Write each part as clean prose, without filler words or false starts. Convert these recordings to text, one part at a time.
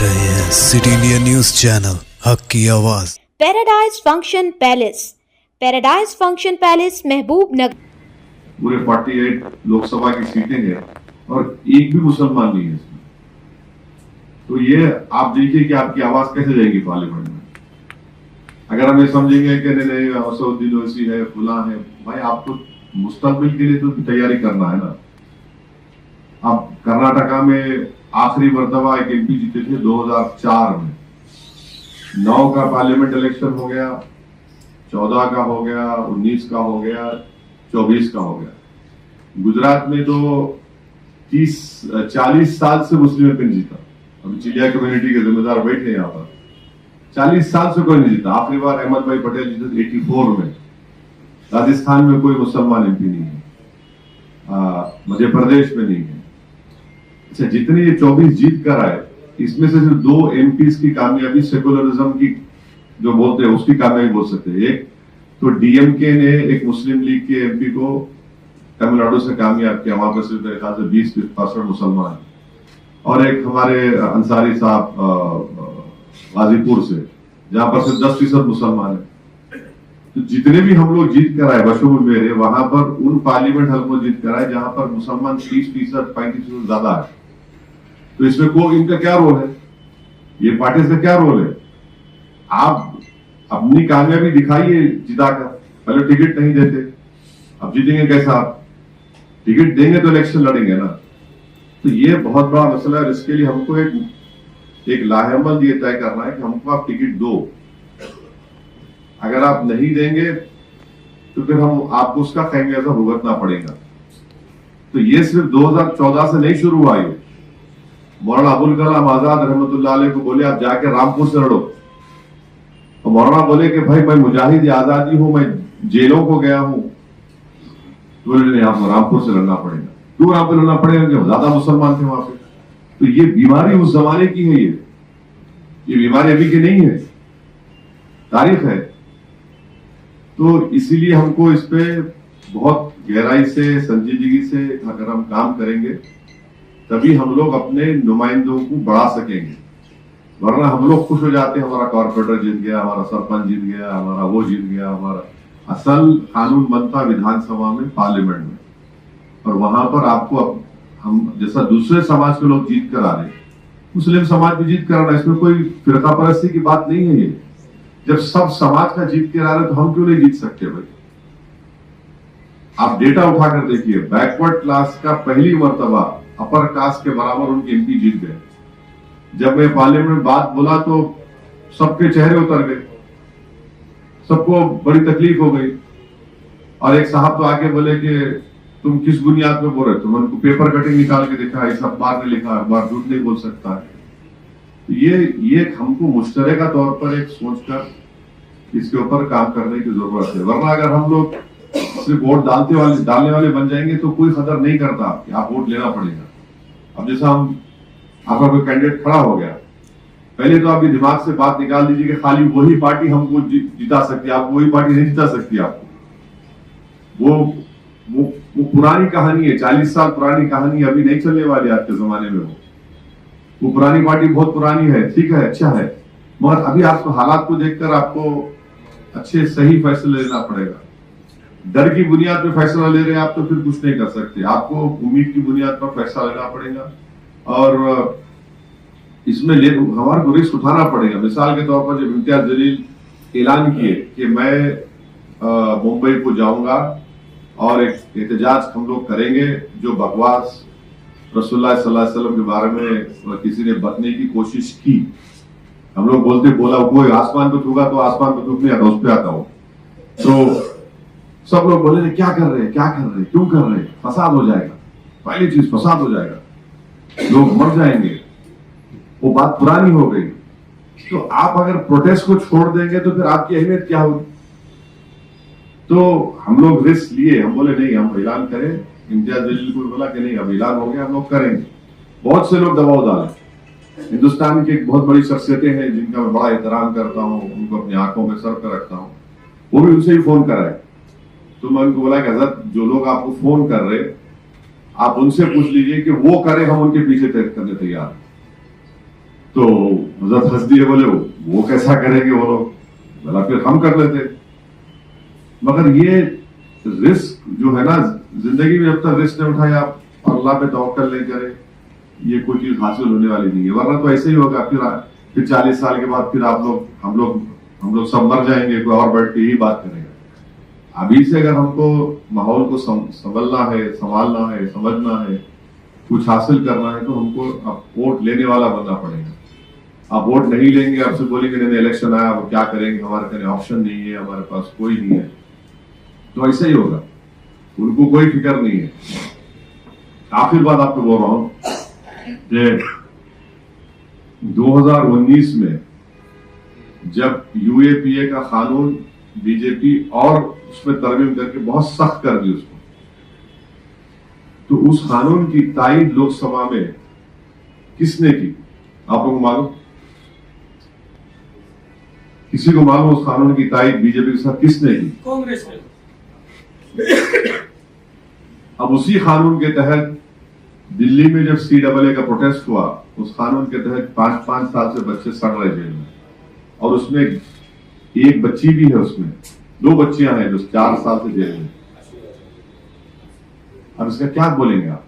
रहे हैं city India news channel हक की आवाज। Paradise function palace, paradise function palace महबूब नगर। पूरे 48 लोकसभा की सीटें हैं और एक भी मुसलमान नहीं है इसमें। तो ये आप देखिए कि आपकी आवाज कैसे जाएगी पार्लियामेंट में। अगर हम ये समझेंगे कि नहीं असदुद्दीन ओवैसी है, फुला है, भाई आपको मुस्तकबिल के लिए तो तैयारी करना है ना। आप कर्नाटका में आखिरी मर्तबा एक एमपी जीते थे 2004 में। 9 का पार्लियामेंट इलेक्शन हो गया, 14 का हो गया, 19 का हो गया, 24 का हो गया। गुजरात में तो 40 साल से मुस्लिम एमपी जीता। अभी चिलिया कम्युनिटी के जिम्मेदार बैठे यहाँ पर। 40 साल से कोई नहीं जीता। आखिरी बार अहमद भाई पटेल जीते 84 में। राजस्थान में कोई मुसलमान एमपी नहीं है, मध्य प्रदेश में नहीं है। अच्छा, जितने ये 24 जीत कर आए, इसमें से सिर्फ 2 एमपीज की कामयाबी सेकुलरिज्म की जो बोलते हैं उसकी कामयाबी बोल सकते हैं। एक तो डीएमके ने एक मुस्लिम लीग के एमपी को तमिलनाडु से कामयाब किया, वहां पर सिर्फ मेरे ख्याल से 20% मुसलमान, और एक हमारे अंसारी साहब गाजीपुर से, जहां पर सिर्फ 10% मुसलमान है। तो जितने भी हम लोग जीत कर आए बशमूल मेरे, वहां पर उन पार्लियामेंट हल्कों जीत कर आए जहां पर मुसलमान 30%, 35% ज्यादा है। तो इसमें इनका क्या रोल है, ये पार्टी का क्या रोल है? आप अपनी कामयाबी दिखाइए जिताकर। पहले टिकट नहीं देते, अब जीतेंगे कैसा? आप टिकट देंगे तो इलेक्शन लड़ेंगे ना। तो ये बहुत बड़ा मसला है। इसके लिए हमको एक लाहेमंद ये तय करना है कि हमको आप टिकट दो। अगर आप नहीं देंगे तो फिर आपको उसका खमियाजा भुगतना पड़ेगा। तो ये सिर्फ 2014 से नहीं शुरू हुआ। ये मौलाना अबुल कलाम आजाद रहमतुल्लाह अलैह को बोले आप जाके रामपुर से लड़ो, तो मौलाना बोले कि भाई मैं मुजाहिद आजादी हूं, मैं जेलों को गया हूं। तो बोले नहीं, आपको रामपुर से लड़ना पड़ेगा। क्यों रामपुर लड़ना पड़ेगा? क्योंकि ज्यादा मुसलमान थे वहां पे। तो ये बीमारी उस जमाने की है, ये बीमारी अभी की नहीं है, तारीख है। तो इसीलिए हमको इस पे बहुत गहराई से, संजीदगी से अगर हम काम करेंगे तभी हम लोग अपने नुमाइंदों को बढ़ा सकेंगे। वरना हम लोग खुश हो जाते हैं, हमारा कॉर्पोरेटर जीत गया, हमारा सरपंच जीत गया, हमारा वो जीत गया। हमारा असल कानून बनता विधानसभा में, पार्लियामेंट में, और वहां पर आपको हम जैसा दूसरे समाज के लोग जीत कर आ रहे, मुस्लिम समाज भी जीत कर आ रहा है। इसमें कोई फिरका परस्ती की बात नहीं है। ये जब सब समाज का जीत कर आ रहे तो हम क्यों नहीं जीत सकते भाई? आप डेटा उठाकर देखिए, बैकवर्ड क्लास का पहली मर्तबा अपर कास्ट के बराबर उनके एमपी जीत गए। जब मैं पार्लियामेंट में बात बोला तो सबके चेहरे उतर गए, सबको बड़ी तकलीफ हो गई। और एक साहब तो आके बोले कि तुम किस बुनियाद में बोल रहे? तुम उनको पेपर कटिंग निकाल के देखा, इस अखबार ने लिखा, अखबार झूठ नहीं बोल सकता है। ये हमको मुश्तरका तौर पर एक सोचकर इसके ऊपर काम करने की जरूरत है। वरना अगर हम लोग सिर्फ वोट डालने वाले बन जाएंगे तो कोई कदर नहीं करता कि आप वोट लेना पड़ेगा। अब जैसा आपका कोई कैंडिडेट खड़ा हो गया, पहले तो आप दिमाग से बात निकाल दीजिए कि खाली वही पार्टी हमको जिता सकती है, आपको वही पार्टी नहीं जिता सकती। आपको वो पुरानी कहानी है, 40 साल पुरानी कहानी, अभी नहीं चलने वाली आज के जमाने में। वो पुरानी पार्टी बहुत पुरानी है, ठीक है, अच्छा है, मगर अभी आपको हालात को देखकर आपको अच्छे सही फैसले लेना पड़ेगा। डर की बुनियाद पर फैसला ले रहे हैं आप तो फिर कुछ नहीं कर सकते। आपको उम्मीद की बुनियाद पर फैसला लेना पड़ेगा और इसमें हमारे को रिस्क उठाना पड़ेगा। मिसाल के तौर पर जब इम्तियाज जलील ऐलान किए कि मैं मुंबई को जाऊंगा और एक एहतजाज हम लोग करेंगे जो बकवास रसूलुल्लाह सल्लल्लाहु अलैहि वसल्लम के बारे में किसी ने बतने की कोशिश की, हम लोग बोला कोई आसमान पे थूका तो आसमान पे थूकने आता, उस पे आता हो। तो सब लोग बोले क्या कर रहे हैं, क्यों कर रहे हैं? फसाद हो जाएगा। पहली चीज फसाद हो जाएगा, लोग मर जाएंगे। वो बात पुरानी हो गई। तो आप अगर प्रोटेस्ट को छोड़ देंगे तो फिर आपकी अहमियत क्या होगी? तो हम लोग रिस्क लिए, हम बोले नहीं, हम ऐलान करें। इम्तियाज जलील को बोला कि नहीं, अब ऐलान हो गया, हम लोग करेंगे। बहुत से लोग दबाव डाले। हिंदुस्तान की एक बहुत बड़ी शख्सियतें हैं जिनका मैं बड़ा एहतराम करता हूँ, उनको अपनी आंखों में सर पर रखता हूँ, वो भी उनसे ही फोन कराए। तो मैं उनको बोला कि हज़रत, जो लोग आपको फोन कर रहे आप उनसे पूछ लीजिए कि वो करें, हम उनके पीछे करने तैयार हैं। तो हजरत हंस दिए, बोले वो कैसा करेंगे वो लोग, बोला फिर हम कर लेते। मगर ये रिस्क जो है ना, जिंदगी में जब तक रिस्क नहीं उठाए आप, अल्लाह पे तवक्कल नहीं करे, ये कोई चीज हासिल होने वाली नहीं है। वरना तो ऐसे ही होगा, फिर 40 साल के बाद फिर हम लोग सब मर जाएंगे, कोई और बैठ के यही बात करेगा। अभी से अगर हमको माहौल को संभलना है, संभालना है, समझना है, कुछ हासिल करना है, तो हमको अब वोट लेने वाला बनना पड़ेगा। आप वोट नहीं लेंगे, आपसे बोलेंगे नहीं इलेक्शन आया, वो क्या करेंगे, हमारे पास ऑप्शन नहीं है, हमारे पास कोई नहीं है, तो ऐसा ही होगा। उनको कोई फिक्र नहीं है। आखिर बात आपको बोल रहा हूं कि 2019 में जब यूएपीए का कानून बीजेपी और उसमें तरमीम करके बहुत सख्त कर दी उसको, तो उस कानून की तायीद लोकसभा में किसने की, आप लोगों को मालूम? किसी को मालूम उस कानून की तायीद बीजेपी के साथ किसने की? कांग्रेस ने। अब उसी कानून के तहत दिल्ली में जब CAA का प्रोटेस्ट हुआ, उस कानून के तहत 5-5 साल से बच्चे सड़ रहे जेल में, और उसमें एक बच्ची भी है, उसमें 2 बच्चियां हैं जो 4 साल से जेल में। अब इसका क्या बोलेंगे आप?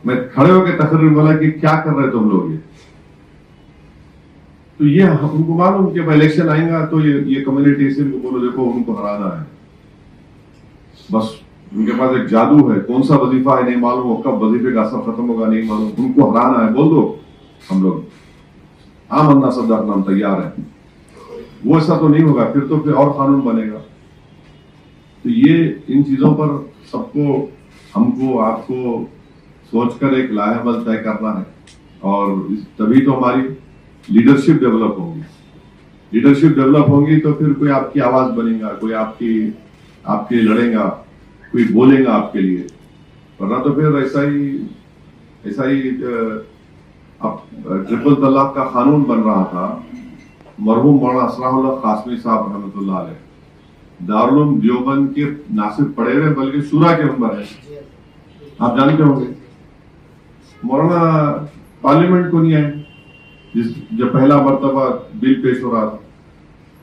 मैं खड़े होकर तकरीर बोला कि क्या कर रहे तुम लोग ये? तो ये उनको मालूम कि इलेक्शन आएगा तो ये कम्युनिटी इनको बोलो देखो उनको हराना है, बस उनके पास एक जादू है, कौन सा वजीफा है नहीं मालूम, कब वजीफे का असर खत्म होगा नहीं मालूम, उनको हराना है, बोल दो हम लोग आम अन्ना सद्दार नाम तैयार है। वो ऐसा तो नहीं होगा, फिर और कानून बनेगा। तो ये इन चीजों पर सबको, हमको, आपको सोचकर एक लाहेमल तय करना है, और तभी तो हमारी लीडरशिप डेवलप होगी। लीडरशिप डेवलप होगी तो फिर कोई आपकी आवाज बनेगा, कोई आपके लड़ेगा, कोई बोलेगा आपके लिए, वरना तो फिर ऐसा ही अब ट्रिपल तलाक का कानून बन रहा था। मरहूम मौलाना असराउल्लाह कासमी साहब रहमतुल्लाह अलैह दारुल देवबंद के ना सिर्फ पढ़े हुए बल्कि शुरा के मेंबर है, आप जानते होंगे। मौलाना पार्लियामेंट को नहीं आए जब पहला मर्तबा बिल पेश हो रहा था,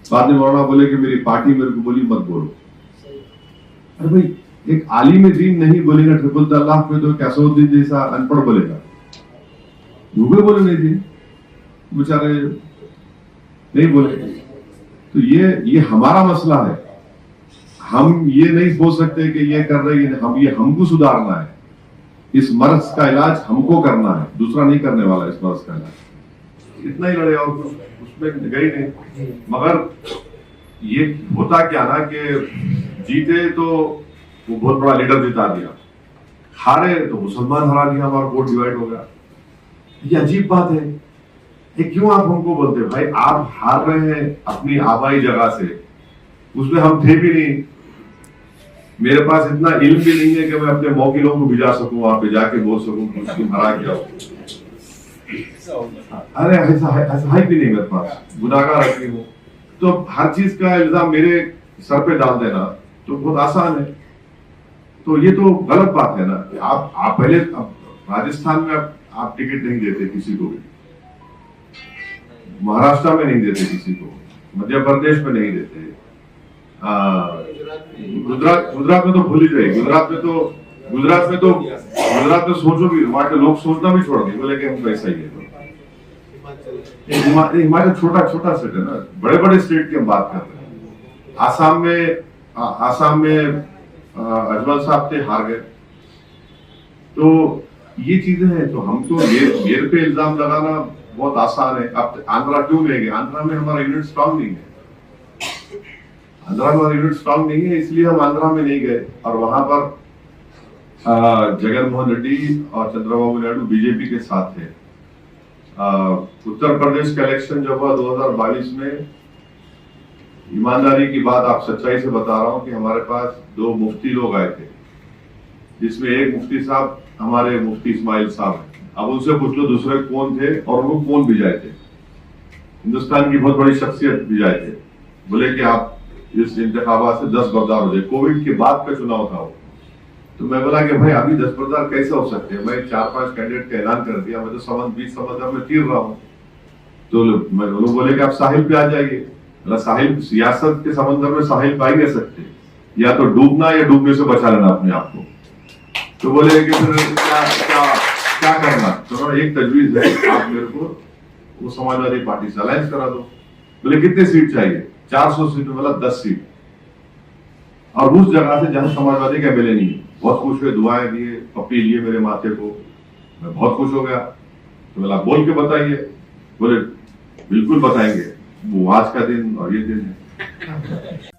बाद में मौलाना बोले कि मेरी पार्टी मेरे को बोली मत बोलो। अरे भाई, एक आलिम दीन नहीं बोलेगा ट्रिपल तलाक पे, तो कैसुद्दीन जैसा अनपढ़ बोलेगा? भूखे बोले नहीं दिए बेचारे, नहीं बोले। तो ये हमारा मसला है। हम ये नहीं बोल सकते कि ये कर रहे हैं, ये हमको सुधारना है। इस मर्ज का इलाज हमको करना है, दूसरा नहीं करने वाला इस मर्ज का इलाज। इतना ही लड़े और उसमें गई नहीं। मगर ये होता क्या ना कि जीते तो वो बहुत बड़ा लीडर जिता दिया, हारे तो मुसलमान हरा दिया, हमारा वोट डिवाइड हो गया। ये अजीब बात है। ये क्यों आप हमको बोलते हैं? भाई आप हार रहे हैं अपनी आबाई जगह से, उसमें हम थे भी नहीं। मेरे पास इतना इल्म भी नहीं है कि मैं अपने मौकिलों को भिजा सकूं, वहां पे जाके बोल सकूं कि उसकी हरा क्या हो। अरे ऐसा है भी नहीं मेरे पास, गुनाहगार आदमी हूं। तो हर चीज का इल्जाम मेरे सर पे डाल देना तो बहुत आसान है। तो ये तो गलत बात है ना। आप पहले राजस्थान में आप टिकट नहीं देते किसी को भी, महाराष्ट्र में नहीं देते किसी को, मध्य प्रदेश में नहीं देते, गुजरात में तो भूल ही जाए। गुजरात में सोचो भी, वहां के लोग सोचना भी छोड़ दिए, बोले कि हम ऐसा ही है। हिमाचल छोटा स्टेट है ना, बड़े बड़े स्टेट की हम बात कर रहे हैं। आसाम में अजमल साहब थे, हार गए। तो ये चीजें हैं। तो हम तो मेरे पे इल्जाम लगाना बहुत आसान है। अब आंध्रा क्यों नहीं गए? आंध्रा में हमारा यूनिट स्ट्रांग नहीं है। इसलिए हम आंध्रा में नहीं गए। और वहां पर जगन मोहन रेड्डी और चंद्रबाबू नायडू बीजेपी के साथ थे। उत्तर प्रदेश का इलेक्शन जब हुआ 2022 में, ईमानदारी की बात, आप सच्चाई से बता रहा हूं कि हमारे पास 2 मुफ्ती लोग आए थे, जिसमें एक मुफ्ती साहब हमारे मुफ्ती इस्माइल साहब हैं। अब उनसे पूछ लो दूसरे कौन थे और उनको कौन भिजाए थे। हिंदुस्तान की बहुत बड़ी शख्सियत भिजाए थे। बोले कि आप इस इंतखाबात से 10 बरदार हो जाए। कोविड के बाद का चुनाव था वो। तो मैं बोला कि भाई अभी 10 बरदार कैसे हो सकते हैं? मैं 4-5 कैंडिडेट का ऐलान कर दिया। मैं तो 20 समझदार में तीर रहा हूँ। तो लोग बोले कि आप साहिल पे आ जाइए। बोला साहिल, सियासत के समंदर में साहिल पा ही नहीं सकते, या तो डूबना या डूबने से बचा लेना अपने आप को। तो बोले कि फिर क्या करना? तो एक तजवीज है, आप मेरे को वो समाजवादी पार्टी से अलायंस करा दो। बोले कितने सीट चाहिए? 400 सीट में, बोला 10 सीट, और उस जगह से जहां समाजवादी का एमएलए नहीं है। बहुत खुश हुए, दुआएं दिए, पप्पी लिए मेरे माथे को, मैं बहुत खुश हो गया। तो बोला बोल के बताइए। बोले बिल्कुल बताएंगे, वो आज का दिन और ये दिन है।